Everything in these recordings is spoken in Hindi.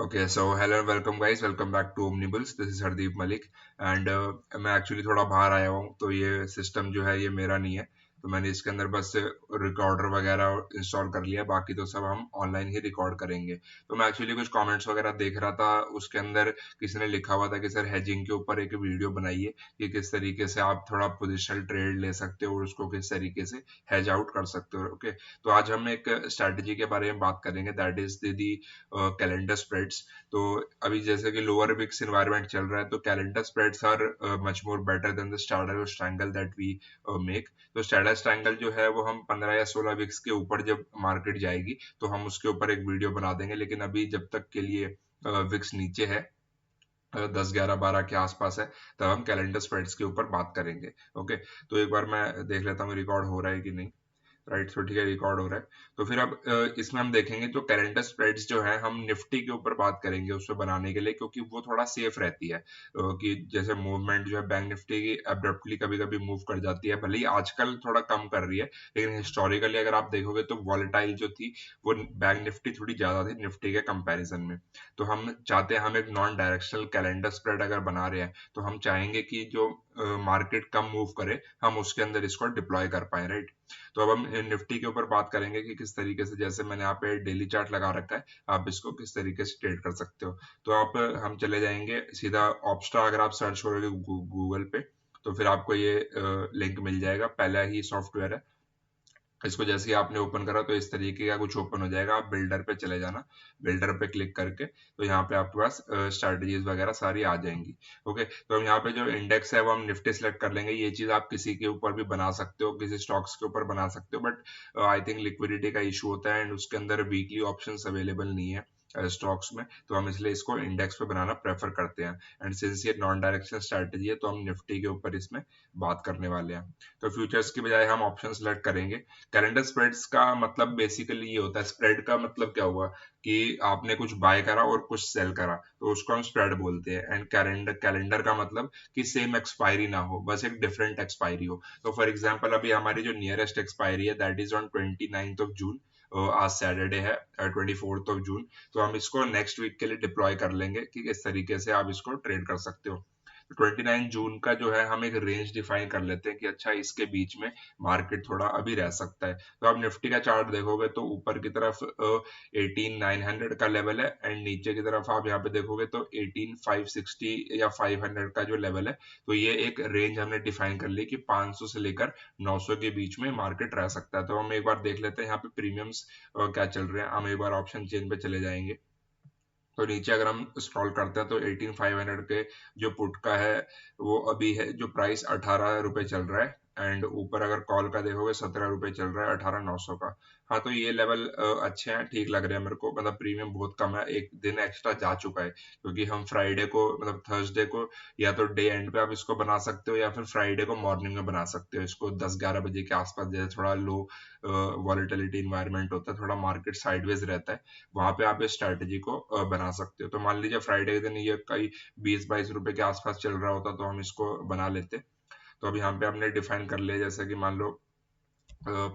Okay, so hello and welcome guys, welcome back to Omnibus. This is Hardeep Malik and मैं एक्चुअली थोड़ा बाहर आया हूँ तो ये सिस्टम जो है ये मेरा नहीं है। तो मैंने इसके अंदर बस रिकॉर्डर वगैरह इंस्टॉल कर लिया, बाकी तो सब हम ऑनलाइन ही रिकॉर्ड करेंगे। तो मैं एक्चुअली कुछ कमेंट्स वगैरह देख रहा था, उसके अंदर किसी ने लिखा हुआ था कि सर हेजिंग के ऊपर एक वीडियो बनाइए कि किस तरीके से आप थोड़ा पोजिशनल ट्रेड ले सकते हो और उसको किस तरीके से हेज आउट कर सकते हो। ओके, तो आज हम एक स्ट्रैटेजी के बारे में बात करेंगे, that is the calendar spreads. तो अभी जैसे कि लोअर विक्स एनवायरनमेंट चल रहा है, तो calendar spreads are much more better than the straddle triangle that we make. तो स्टैडर ट्रायंगल जो है वो हम 15 या 16 विक्स के ऊपर जब मार्केट जाएगी तो हम उसके ऊपर एक वीडियो बना देंगे, लेकिन अभी जब तक के लिए विक्स नीचे है, 10 11 12 के आसपास है, तब हम कैलेंडर स्प्रेड्स के ऊपर बात करेंगे। ओके, तो एक बार मैं देख लेता हूँ रिकॉर्ड हो रहा है कि नहीं। राइट, तो ठीक है, रिकॉर्ड हो रहा है। तो फिर अब इसमें हम देखेंगे जो करंट स्प्रेड्स जो है हम निफ्टी के ऊपर बात करेंगे उसको बनाने के लिए, क्योंकि वो थोड़ा सेफ रहती है। कि जैसे मूवमेंट जो है बैंक निफ्टी की अब्रप्टली कभी कभी मूव कर जाती है, भले ही आजकल थोड़ा कम कर रही है, लेकिन हिस्टोरिकली अगर आप देखोगे तो वॉलेटाइल जो थी वो बैंक निफ्टी थोड़ी ज्यादा थी निफ्टी के कंपैरिजन में। तो हम चाहते हैं, हम एक नॉन डायरेक्शनल कैलेंडर स्प्रेड अगर बना रहे हैं तो हम चाहेंगे कि जो मार्केट कम मूव करे हम उसके अंदर इसको डिप्लॉय कर पाए। राइट, तो अब हम निफ्टी के ऊपर बात करेंगे कि किस तरीके से, जैसे मैंने यहाँ पे डेली चार्ट लगा रखा है, आप इसको किस तरीके से ट्रेड कर सकते हो। तो आप हम चले जाएंगे सीधा ऑप्स्ट्रा, अगर आप सर्च करोगे गूगल पे तो फिर आपको ये लिंक मिल जाएगा, पहला ही सॉफ्टवेयर है। इसको जैसे ही आपने ओपन करा तो इस तरीके का कुछ ओपन हो जाएगा, आप बिल्डर पे चले जाना, बिल्डर पे क्लिक करके तो यहाँ पे आपके पास स्ट्रेटजीज वगैरह सारी आ जाएंगी। ओके, तो हम यहाँ पे जो इंडेक्स है वो हम निफ्टी सेलेक्ट कर लेंगे। ये चीज आप किसी के ऊपर भी बना सकते हो, किसी स्टॉक्स के ऊपर बना सकते हो, बट आई थिंक लिक्विडिटी का इशू होता है एंड उसके अंदर वीकली ऑप्शंस अवेलेबल नहीं है स्टॉक्स में, तो हम इसलिए इसको इंडेक्स पे बनाना प्रेफर करते हैं। एंड सिंस ये नॉन डायरेक्शन स्ट्रेटजी है तो हम निफ्टी के ऊपर इसमें बात करने वाले हैं। तो फ्यूचर्स की बजाय हम ऑप्शन सेलेक्ट करेंगे। कैलेंडर स्प्रेड्स का मतलब बेसिकली ये होता है, स्प्रेड का मतलब क्या हुआ कि आपने कुछ बाय करा और कुछ सेल करा तो उसको हम स्प्रेड बोलते हैं। एंड कैलेंडर कैलेंडर का मतलब कि सेम एक्सपायरी ना हो, बस एक डिफरेंट एक्सपायरी हो। तो फॉर एग्जांपल अभी हमारी जो नियरेस्ट एक्सपायरी है दैट इज ऑन 29 जून। आज सैटरडे है 24 जून। तो हम इसको नेक्स्ट वीक के लिए डिप्लॉय कर लेंगे कि किस तरीके से आप इसको ट्रेड कर सकते हो। 29 जून का जो है हम एक रेंज डिफाइन कर लेते हैं कि अच्छा इसके बीच में मार्केट थोड़ा अभी रह सकता है। तो आप निफ्टी का चार्ट देखोगे तो ऊपर की तरफ 18 900 का लेवल है एंड नीचे की तरफ आप यहाँ पे देखोगे तो 18 560 या 500 का जो लेवल है। तो ये एक रेंज हमने डिफाइन कर ली कि 500 से लेकर 900 के बीच में मार्केट रह सकता है। तो हम एक बार देख लेते हैं यहाँ पे प्रीमियम्स क्या चल रहे हैं। हम एक बार ऑप्शन चेन पे चले जाएंगे, तो नीचे अगर हम स्क्रॉल करते हैं तो 18 500 के जो पुट का है वो अभी है जो प्राइस 18 रुपए चल रहा है। एंड ऊपर अगर कॉल का देखोगे 17 रुपए चल रहा है, 18 900 का। हाँ, तो ये लेवल अच्छे हैं, ठीक लग रहे हैं मेरे को, मतलब प्रीमियम बहुत कम है, एक दिन एक्स्ट्रा जा चुका है, क्योंकि हम फ्राइडे को मतलब थर्सडे को या तो डे एंड पे आप इसको बना सकते हो या फिर फ्राइडे को मॉर्निंग में बना सकते हो इसको 10 11 बजे के आसपास, जैसे थोड़ा लो वॉलेटिलिटी इन्वायरमेंट होता है, थोड़ा मार्केट साइडवेज रहता है, वहां पे आप इस स्ट्रैटेजी को बना सकते हो। तो मान लीजिए फ्राइडे के दिन ये कई 20 22 रुपए के आसपास चल रहा होता तो हम इसको बना लेते। तो अब यहाँ पे हमने डिफाइन कर लिया, जैसे कि मान लो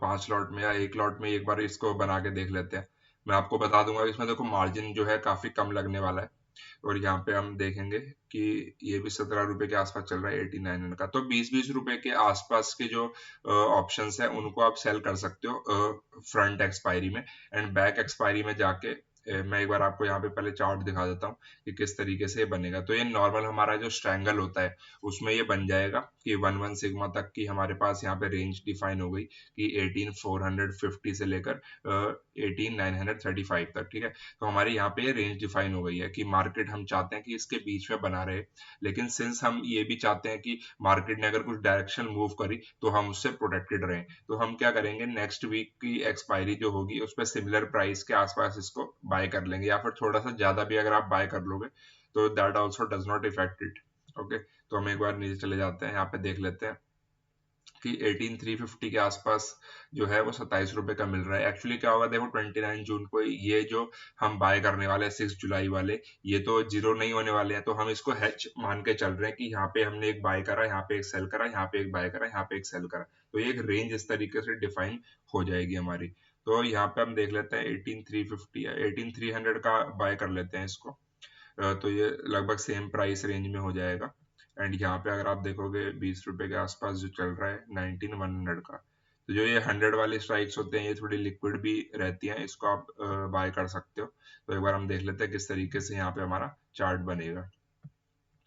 5 लॉट में या एक लॉट में एक बार इसको बना के देख लेते हैं। मैं आपको बता दूंगा कि इसमें देखो मार्जिन जो है काफी कम लगने वाला है। और यहाँ पे हम देखेंगे कि ये भी 17 रुपए के आसपास चल रहा है 89 का। तो 20 20 रुपए के आसपास के जो ऑप्शंस है उनको आप सेल कर सकते हो फ्रंट एक्सपायरी में। एंड बैक एक्सपायरी में जाके मैं एक बार आपको यहाँ पे पहले चार्ट दिखा देता हूँ कि किस तरीके से ये बनेगा। तो ये नॉर्मल हमारा जो स्ट्रैंगल होता है उसमें ये बन जाएगा कि 1 1 सिग्मा तक की हमारे पास यहाँ पे रेंज डिफाइन हो गई कि 18 450 से लेकर 18 935 तक। ठीक है, तो हमारी यहाँ पे रेंज डिफाइन हो गई है कि मार्केट हम चाहते हैं कि इसके बीच में बना रहे, लेकिन सिंस हम ये भी चाहते हैं कि मार्केट ने अगर कुछ डायरेक्शन मूव करी तो हम उससे प्रोटेक्टेड रहें। तो हम क्या करेंगे, नेक्स्ट वीक की एक्सपायरी जो होगी उस पर सिमिलर प्राइस के आसपास इसको बाय कर लेंगे, या फिर थोड़ा सा ज्यादा भी अगर आप बाय कर लोगे तो that also does not effect it. Okay, तो हम एक बार नीचे चले जाते हैं, यहाँ पे देख लेते हैं कि 18 350 के आसपास जो है वो 27 रुपए का मिल रहा है। एक्चुअली क्या होगा, देखो 29 जून को ये जो हम बाय करने वाले हैं 6 जुलाई वाले, ये तो जीरो नहीं होने वाले हैं, तो हम इसको हैच मान के चल रहे हैं कि यहाँ पे हमने एक बाय करा, यहाँ पे एक सेल करा, यहाँ पे एक बाय करा, यहाँ पे एक सेल करा। तो ये एक रेंज इस तरीके से डिफाइन हो जाएगी हमारी। तो यहाँ पे हम देख लेते हैं 18350 या 18300 का बाय कर लेते हैं इसको। तो ये लगभग सेम प्राइस रेंज में हो जाएगा। एंड यहाँ पे अगर आप देखोगे 20 रुपए के आसपास जो चल रहा है 19100 का। तो जो ये 100 वाले स्ट्राइक्स होते हैं ये थोड़ी लिक्विड भी रहती हैं, इसको आप बाय कर सकते हो। तो एक बार हम देख लेते हैं किस तरीके से यहाँ पे हमारा चार्ट बनेगा।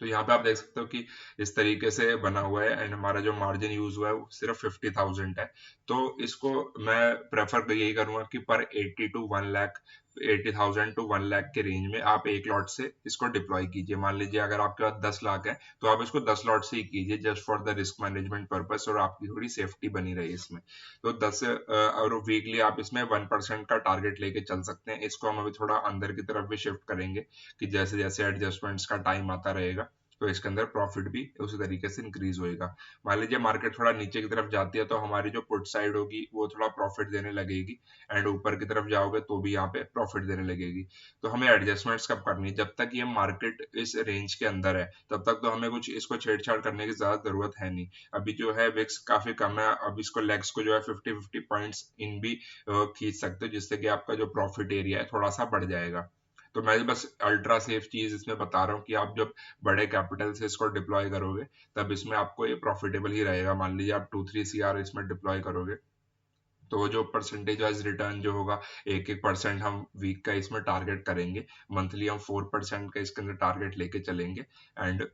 तो यहाँ पे आप देख सकते हो कि इस तरीके से बना हुआ है एंड हमारा जो मार्जिन यूज हुआ है वो सिर्फ 50,000 है। तो इसको मैं प्रेफर यही करूंगा कि पर 80 to 1 लाख, 80,000 to 1 लाख के रेंज में आप एक लॉट से इसको डिप्लॉय कीजिए। मान लीजिए अगर आपके पास 10 लाख है तो आप इसको 10 लॉट से ही कीजिए, just for the risk management purpose, और आपकी थोड़ी सेफ्टी बनी रही इसमें। तो 10 और वीकली आप इसमें 1% का टारगेट लेके चल सकते हैं। इसको हम अभी थोड़ा अंदर की तरफ भी शिफ्ट करेंगे कि जैसे जैसे एडजस्टमेंट्स का टाइम आता रहेगा तो इसके अंदर प्रॉफिट भी उसी तरीके से इंक्रीज होएगा। मान लीजिए मार्केट थोड़ा नीचे की तरफ जाती है तो हमारी जो पुट साइड होगी वो थोड़ा प्रॉफिट देने लगेगी, एंड ऊपर की तरफ जाओगे तो भी यहाँ पे प्रॉफिट देने लगेगी। तो हमें एडजस्टमेंट्स कब करनी है? जब तक ये मार्केट इस रेंज के अंदर है तब तक तो हमें कुछ इसको छेड़छाड़ करने की ज्यादा जरूरत है नहीं। अभी जो है विक्स काफी कम है, अब इसको लेग्स को जो है 50-50 पॉइंट्स इन भी खींच सकते हो, जिससे कि आपका जो प्रॉफिट एरिया है थोड़ा सा बढ़ जाएगा। तो मैं बस अल्ट्रा सेफ चीज इसमें बता रहा हूँ कि आप जब बड़े कैपिटल से इसको डिप्लॉय करोगे तब इसमें आपको ये प्रॉफिटेबल ही रहेगा। मान लीजिए आप 2-3 CR इसमें डिप्लॉय करोगे तो वो जो परसेंटेज वाइज रिटर्न जो होगा, 1-1% हम वीक का इसमें टारगेट करेंगे, मंथली हम 4% का इसके अंदर टारगेट लेके चलेंगे। एंड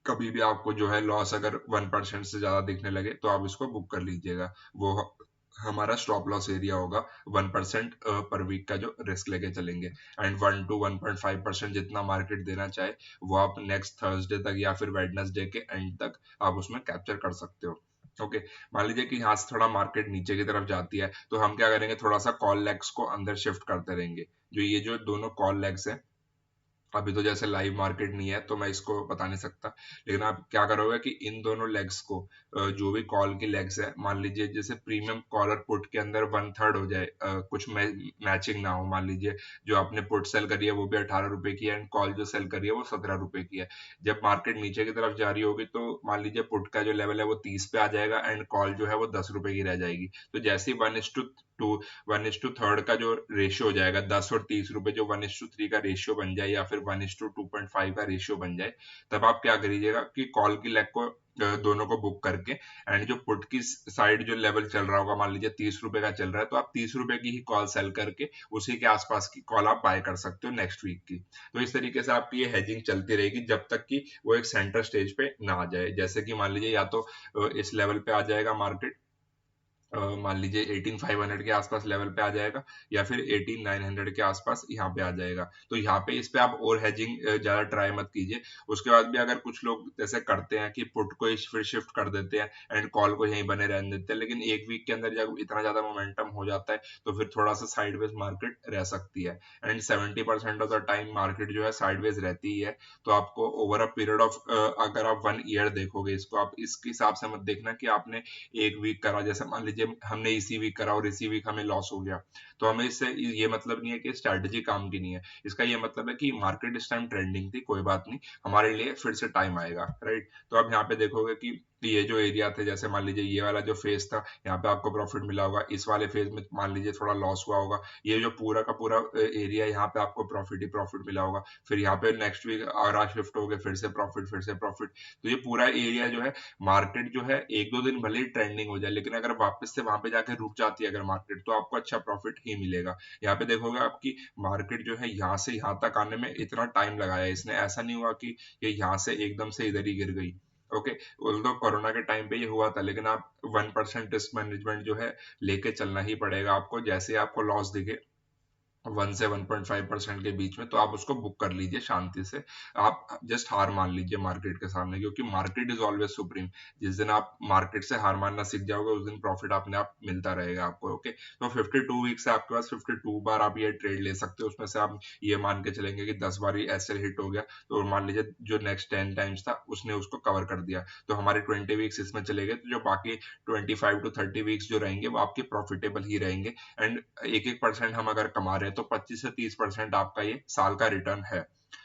कभी भी आपको जो है लॉस अगर 1% से ज्यादा दिखने लगे तो आप इसको बुक कर लीजिएगा। वो हमारा स्टॉप लॉस एरिया होगा 1% पर वीक का जो रिस्क लेके चलेंगे। एंड 1 to 1.5% जितना मार्केट देना चाहे वो आप नेक्स्ट थर्सडे तक या फिर वेडनेसडे के एंड तक आप उसमें कैप्चर कर सकते हो। ओके, मान लीजिए कि यहाँ से थोड़ा मार्केट नीचे की तरफ जाती है तो हम क्या करेंगे, थोड़ा सा कॉल लेग्स को अंदर शिफ्ट करते रहेंगे। जो ये जो दोनों कॉल लेग्स है, अभी तो जैसे लाइव मार्केट नहीं है तो मैं इसको बता नहीं सकता, लेकिन आप क्या करोगे कि इन दोनों लेग्स को जो भी कॉल की लेग्स है, मान लीजिए जैसे प्रीमियम कॉलर पुट के अंदर 1/3 हो जाए, कुछ मैचिंग ना हो, मान लीजिए जो आपने पुट सेल करी है वो भी 18 रुपए की है एंड कॉल जो सेल करी है वो 17 रुपए की है। जब मार्केट नीचे की तरफ जा रही होगी तो मान लीजिए पुट का जो लेवल है वो 30 पे आ जाएगा एंड कॉल जो है वो 10 रुपए की रह जाएगी। तो जैसे ही 1:2 1:3 का जो रेशियो हो जाएगा, 10 और 30 रुपए जो 1:3 का रेशियो बन जाए या फिर 1:2.5 का रेशियो बन जाए, तब आप क्या करिएगा कि कॉल की लेग को दोनों को बुक करके, एंड जो पुट की साइड जो लेवल चल रहा होगा, मान लीजिए 30 रुपए का चल रहा है तो आप 30 रुपए की ही कॉल सेल करके उसी के आसपास की कॉल आप बाय कर सकते हो नेक्स्ट वीक की। तो इस तरीके से आपकी ये हेजिंग चलती रहेगी जब तक कि वो एक सेंटर स्टेज पे ना आ जाए। जैसे कि मान लीजिए या तो इस लेवल पे आ जाएगा मार्केट, मान लीजिए 18,500 के आसपास लेवल पे आ जाएगा या फिर 18,900 के आसपास यहाँ पे आ जाएगा। तो यहाँ पे इस पे आप और हेजिंग ज्यादा ट्राई मत कीजिए। उसके बाद भी अगर कुछ लोग जैसे करते हैं कि पुट को फिर शिफ्ट कर देते हैं एंड कॉल को यहीं बने रहने देते हैं, लेकिन एक वीक के अंदर जब इतना ज्यादा मोमेंटम हो जाता है तो फिर थोड़ा सा साइडवेज मार्केट रह सकती है। And 70% of the time market जो है साइडवेज रहती ही है। तो आपको ओवर अ पीरियड ऑफ, अगर आप 1 ईयर देखोगे इसको, आप इसके हिसाब से मत देखना कि आपने एक वीक करा। जैसे मान लीजिए हमने इसी वीक करा और इसी वीक हमें लॉस हो गया, तो हमें इससे ये मतलब नहीं है कि स्ट्रैटेजी काम की नहीं है। इसका ये मतलब है कि मार्केट इस टाइम ट्रेंडिंग थी, कोई बात नहीं, हमारे लिए फिर से टाइम आएगा, राइट। तो आप यहाँ पे देखोगे कि ये जो एरिया थे, जैसे मान लीजिए ये वाला जो फेज था यहाँ पे आपको प्रॉफिट मिला होगा, इस वाले फेज में मान लीजिए थोड़ा लॉस हुआ होगा, ये जो पूरा का पूरा एरिया यहाँ पे आपको प्रॉफिट ही प्रॉफिट मिला होगा। फिर यहाँ पे नेक्स्ट वीक और शिफ्ट हो गए, फिर से प्रॉफिट, फिर से प्रॉफिट। तो ये पूरा एरिया जो है, मार्केट जो है 1-2 दिन भले ही ट्रेंडिंग हो जाए, लेकिन अगर वापस से वहां पे जाकर रुक जाती है अगर मार्केट, तो आपको अच्छा प्रॉफिट ही मिलेगा। यहाँ पे देखोगे आपकी मार्केट जो है यहाँ से यहाँ तक आने में इतना टाइम लगाया है इसने, ऐसा नहीं हुआ कि ये यहाँ से एकदम से इधर ही गिर गई। ओके, तो कोरोना के टाइम पे ये हुआ था, लेकिन आप 1% रिस्क मैनेजमेंट जो है लेके चलना ही पड़ेगा आपको। जैसे आपको लॉस दिखे 1 से 1.5% के बीच में, तो आप उसको बुक कर लीजिए शांति से। आप जस्ट हार मान लीजिए मार्केट के सामने, क्योंकि मार्केट इज ऑलवेज सुप्रीम। जिस दिन आप मार्केट से हार मानना सीख जाओगे उस दिन प्रॉफिट अपने आप मिलता रहेगा आपको। ओके, तो 52 वीक से आपके पास 52 बार आप ये ट्रेड ले सकते हो। उसमें से आप ये मान के चलेंगे कि 10 बार ही एसएल हिट हो गया, तो मान लीजिए जो नेक्स्ट 10 टाइम्स था उसने उसको कवर कर दिया, तो हमारे 20 वीक्स इसमें चले गए। तो जो बाकी 25 to 30 वीक्स जो रहेंगे वो आपके प्रॉफिटेबल ही रहेंगे। एंड 1-1% हम अगर कमा रहे हैं तो 25 से 30% आपका ये साल का रिटर्न है।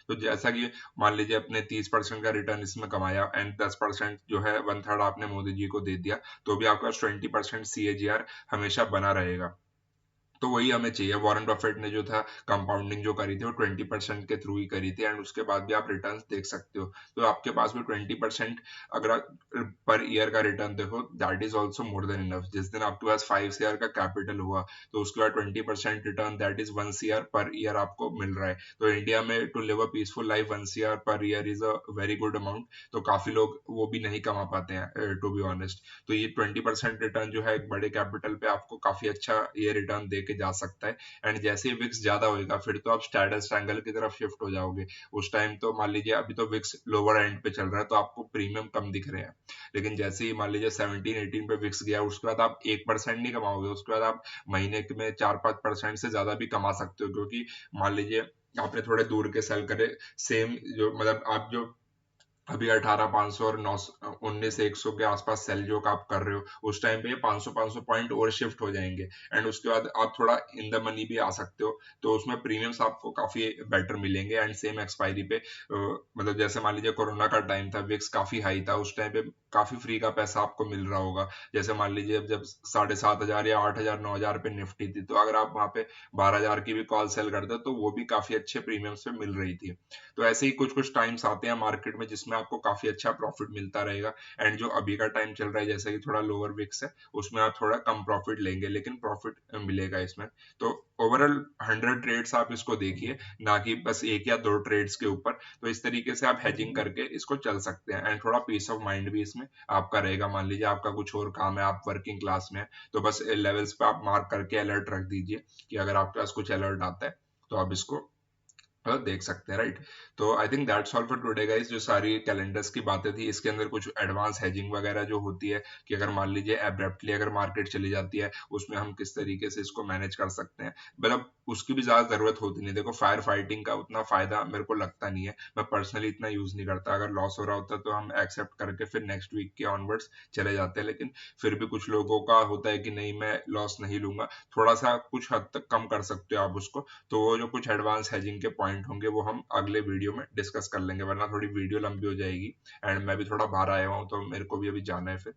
तो जैसा कि मान लीजिए अपने 30% का रिटर्न इसमें कमाया एंड 10% जो है 1/3 आपने मोदी जी को दे दिया, तो भी आपका 20% CAGR हमेशा बना रहेगा। तो वही हमें चाहिए। वॉरेन बफेट ने जो था कंपाउंडिंग जो करी थी वो 20% के थ्रू ही करी थी, एंड उसके बाद भी आप रिटर्न्स देख सकते हो। तो आपके पास भी 20% अगर आप पर ईयर का रिटर्न देखो, that is also more than enough. जिस दिन आपके पास 5 CR का कैपिटल हुआ, तो उसके बाद 20% return, that is 1 CR per year आपको मिल रहा है। तो इंडिया में to live a peaceful life 1 CR per year is a very good amount. तो काफी लोग वो भी नहीं कमा पाते हैं, टू बी ऑनेस्ट। तो ये 20% रिटर्न जो है एक बड़े कैपिटल पे आपको काफी अच्छा ये रिटर्न दे के जा सकता है। एंड जैसे ही विक्स ज्यादा होएगा, फिर तो आप स्टैडल ट्रायंगल की तरफ शिफ्ट हो जाओगे। उस टाइम तो मान लीजिए अभी तो विक्स लोअर एंड पे चल रहा है, तो आपको प्रीमियम कम दिख रहे हैं। लेकिन जैसे ही मान लीजिए 17-18 पे विक्स गया, उसके बाद आप 1% नहीं कमाओगे, उसके बाद आप महीने में 4-5% से ज्यादा भी कमा सकते हो। क्योंकि मान लीजिए आपने थोड़े दूर के सेल करे, सेम जो मतलब आप जो अभी 18,500 और 19,100 के आसपास सेल जो आप कर रहे हो, उस टाइम पे ये 500 पॉइंट और शिफ्ट हो जाएंगे, एंड उसके बाद आप थोड़ा इन द मनी भी आ सकते हो। तो उसमें प्रीमियम्स आपको काफी बेटर मिलेंगे। एंड सेम एक्सपायरी पे मतलब जैसे मान लीजिए कोरोना का टाइम था, विक्स काफी हाई था, उस टाइम पे काफी फ्री का पैसा आपको मिल रहा होगा। जैसे मान लीजिए जब 7,500 या 8,000 9,000 पे निफ्टी थी, तो अगर आप वहां पे 12,000 की भी कॉल सेल करते हो, तो वो भी काफी अच्छे प्रीमियम्स पे मिल रही थी। तो ऐसे ही कुछ कुछ टाइम्स आते हैं मार्केट में जिसमें आपको काफी अच्छा प्रॉफिट मिलता रहेगा। एंड जो अभी का टाइम चल रहा है, जैसे कि थोड़ा लोअर विक्स है, उसमें आप थोड़ा कम प्रॉफिट लेंगे, लेकिन प्रॉफिट मिलेगा इसमें। तो ओवरऑल 100 ट्रेड्स आप इसको देखिए, ना कि बस एक या दो ट्रेड्स के ऊपर। तो इस तरीके से आप हेजिंग करके इसको चल सकते हैं, एंड थोड़ा पीस ऑफ माइंड भी इसमें आपका रहेगा। मान लीजिए आपका कुछ और काम है, आप वर्किंग क्लास में है, तो बस लेवल्स पे आप मार्क करके अलर्ट रख दीजिए कि अगर आपके पास कुछ अलर्ट आता है तो आप इसको देख सकते हैं, राइट। तो I think that's all for today guys. जो सारी कैलेंडर्स की बातें थी, इसके अंदर कुछ एडवांस हेजिंग वगैरह जो होती है, कि अगर मान लीजिए एब्रप्टली अगर मार्केट चली जाती है, उसमें हम किस तरीके से इसको मैनेज कर सकते हैं। मतलब उसकी भी ज्यादा जरूरत होती नहीं। देखो फायर फाइटिंग का उतना फायदा मेरे को लगता नहीं है, मैं पर्सनली इतना यूज नहीं करता। अगर लॉस हो रहा होता तो हम एक्सेप्ट करके फिर नेक्स्ट वीक के ऑनवर्ड्स चले जाते हैं। लेकिन फिर भी कुछ लोगों का होता है कि नहीं, मैं लॉस नहीं लूंगा, थोड़ा सा कुछ हद तक कम कर सकते हो आप उसको। तो वो जो कुछ एडवांस हेजिंग के पॉइंट होंगे, वो हम अगले वीडियो में डिस्कस कर लेंगे, वरना थोड़ी वीडियो लंबी हो जाएगी। एंड मैं भी थोड़ा बाहर आया हूँ, तो मेरे को भी अभी जाना है फिर।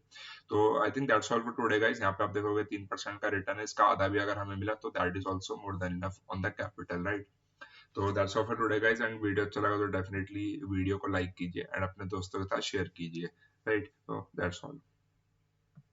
तो I think that's all for today guys. यहाँ पे आप देखोगे 3% का रिटर्न है, इसका आधा भी अगर हमें मिला तो that is also more than enough on the capital, right. तो that's all for today guys, and video अच्छा लगा तो डेफिनेटली वीडियो को लाइक कीजिए एंड अपने दोस्तों के साथ शेयर कीजिए, राइट। तो दैट्स ऑल।